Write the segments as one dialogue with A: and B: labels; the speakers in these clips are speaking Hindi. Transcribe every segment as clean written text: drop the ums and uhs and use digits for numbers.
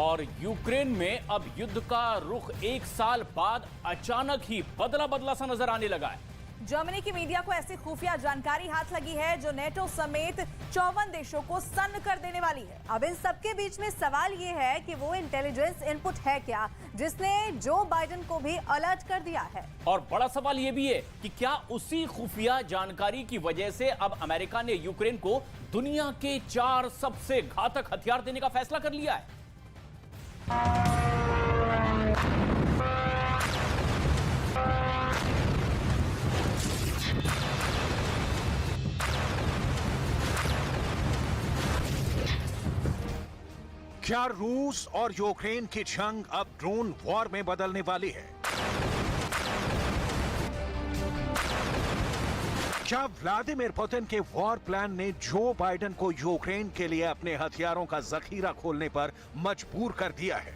A: और यूक्रेन में अब युद्ध का रुख एक साल बाद अचानक ही बदला बदला सा नजर आने लगा है।
B: जर्मनी की मीडिया को ऐसी खुफिया जानकारी हाथ लगी है जो नेटो समेत 54 देशों को सन्न कर देने वाली है। अब इन सबके बीच में सवाल ये है कि वो इंटेलिजेंस इनपुट है क्या जिसने जो बाइडेन को भी अलर्ट कर दिया है।
A: और बड़ा सवाल ये भी है कि क्या उसी खुफिया जानकारी की वजह से अब अमेरिका ने यूक्रेन को दुनिया के 4 सबसे घातक हथियार देने का फैसला कर लिया है।
C: क्या रूस और यूक्रेन की जंग अब ड्रोन वॉर में बदलने वाली है? क्या व्लादिमीर पुतिन के वॉर प्लान ने जो बाइडेन को यूक्रेन के लिए अपने हथियारों का जखीरा खोलने पर मजबूर कर दिया है?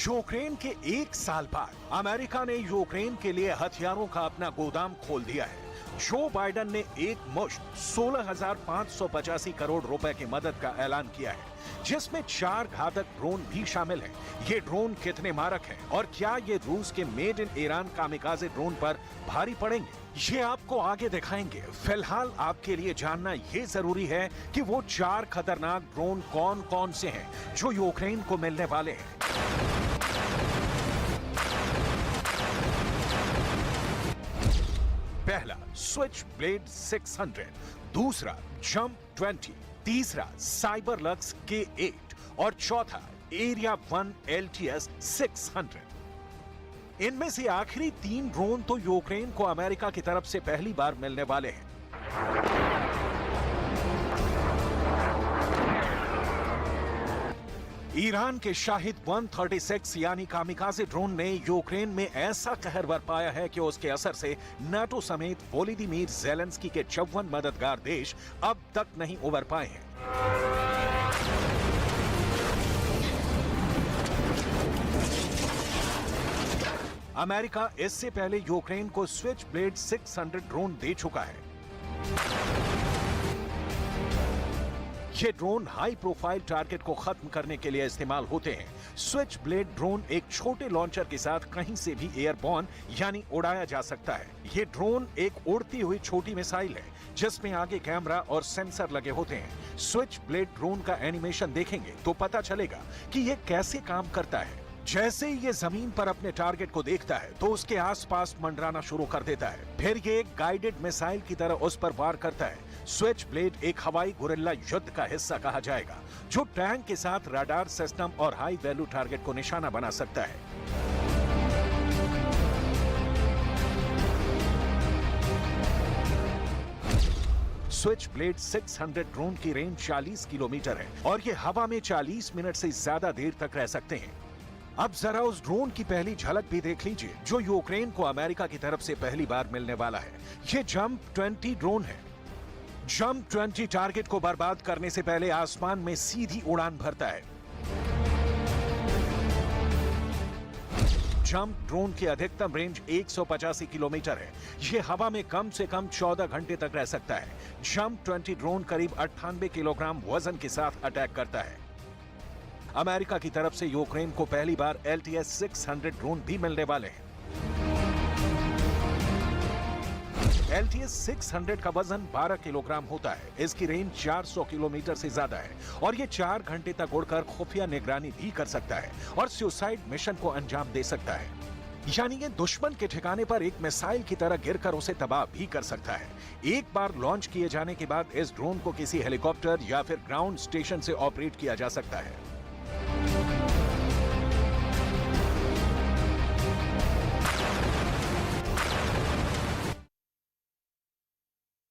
C: यूक्रेन के एक साल बाद अमेरिका ने यूक्रेन के लिए हथियारों का अपना गोदाम खोल दिया है। जो बाइडेन ने एक मुश्त 16,585 करोड़ रुपए की मदद का ऐलान किया है, जिसमें 4 घातक ड्रोन भी शामिल हैं। ये ड्रोन कितने मारक हैं और क्या ये रूस के मेड इन ईरान कामिकाज़े ड्रोन पर भारी पड़ेंगे, ये आपको आगे दिखाएंगे। फिलहाल आपके लिए जानना ये जरूरी है कि वो 4 खतरनाक ड्रोन कौन कौन से हैं जो यूक्रेन को मिलने वाले हैं। पहला स्विच ब्लेड 600, दूसरा जंप 20, तीसरा साइबर लक्स K8 और चौथा एरिया 1 LTS 600। इनमें से आखिरी 3 ड्रोन तो यूक्रेन को अमेरिका की तरफ से पहली बार मिलने वाले हैं। ईरान के शाहिद 136 यानी कामिकाज़े ड्रोन ने यूक्रेन में ऐसा कहर बरपाया है कि उसके असर से नाटो समेत वोलोदिमीर ज़ेलेंस्की के 54 मददगार देश अब तक नहीं उबर पाए हैं। अमेरिका इससे पहले यूक्रेन को स्विच ब्लेड 600 ड्रोन दे चुका है। ये ड्रोन हाई प्रोफाइल टारगेट को खत्म करने के लिए इस्तेमाल होते हैं। स्विच ब्लेड ड्रोन एक छोटे लॉन्चर के साथ कहीं से भी एयरबॉर्न यानी उड़ाया जा सकता है। ये ड्रोन एक उड़ती हुई छोटी मिसाइल है जिसमें आगे कैमरा और सेंसर लगे होते हैं। स्विच ब्लेड ड्रोन का एनिमेशन देखेंगे तो पता चलेगा कि ये कैसे काम करता है। जैसे ही ये जमीन पर अपने टारगेट को देखता है तो उसके आसपास मंडराना शुरू कर देता है। फिर ये एक गाइडेड मिसाइल की तरह उस पर वार करता है। स्विच ब्लेड एक हवाई गुरिल्ला युद्ध का हिस्सा कहा जाएगा जो टैंक के साथ रडार सिस्टम और हाई वैल्यू टारगेट को निशाना बना सकता है। स्विच ब्लेड 600 ड्रोन की रेंज 40 किलोमीटर है और ये हवा में 40 मिनट से ज्यादा देर तक रह सकते हैं। अब जरा उस ड्रोन की पहली झलक भी देख लीजिए जो यूक्रेन को अमेरिका की तरफ से पहली बार मिलने वाला है। ये जंप 20 ड्रोन है। जंप 20 टारगेट को बर्बाद करने से पहले आसमान में सीधी उड़ान भरता है। जंप ड्रोन की अधिकतम रेंज 185 किलोमीटर है। यह हवा में कम से कम 14 घंटे तक रह सकता है। जंप 20 ड्रोन करीब 98 किलोग्राम वजन के साथ अटैक करता है। अमेरिका की तरफ से यूक्रेन को पहली बार LTS 600 ड्रोन भी मिलने वाले हैं। LTS 600 का वजन 12 किलोग्राम होता है। इसकी रेंज 400 किलोमीटर से ज्यादा है और ये 4 घंटे तक उड़कर खुफिया निगरानी भी कर सकता है और सुसाइड मिशन को अंजाम दे सकता है। यानी ये दुश्मन के ठिकाने पर एक मिसाइल की तरह गिरकर उसे तबाह भी कर सकता है। एक बार लॉन्च किए जाने के बाद इस ड्रोन को किसी हेलीकॉप्टर या फिर ग्राउंड स्टेशन से ऑपरेट किया जा सकता है।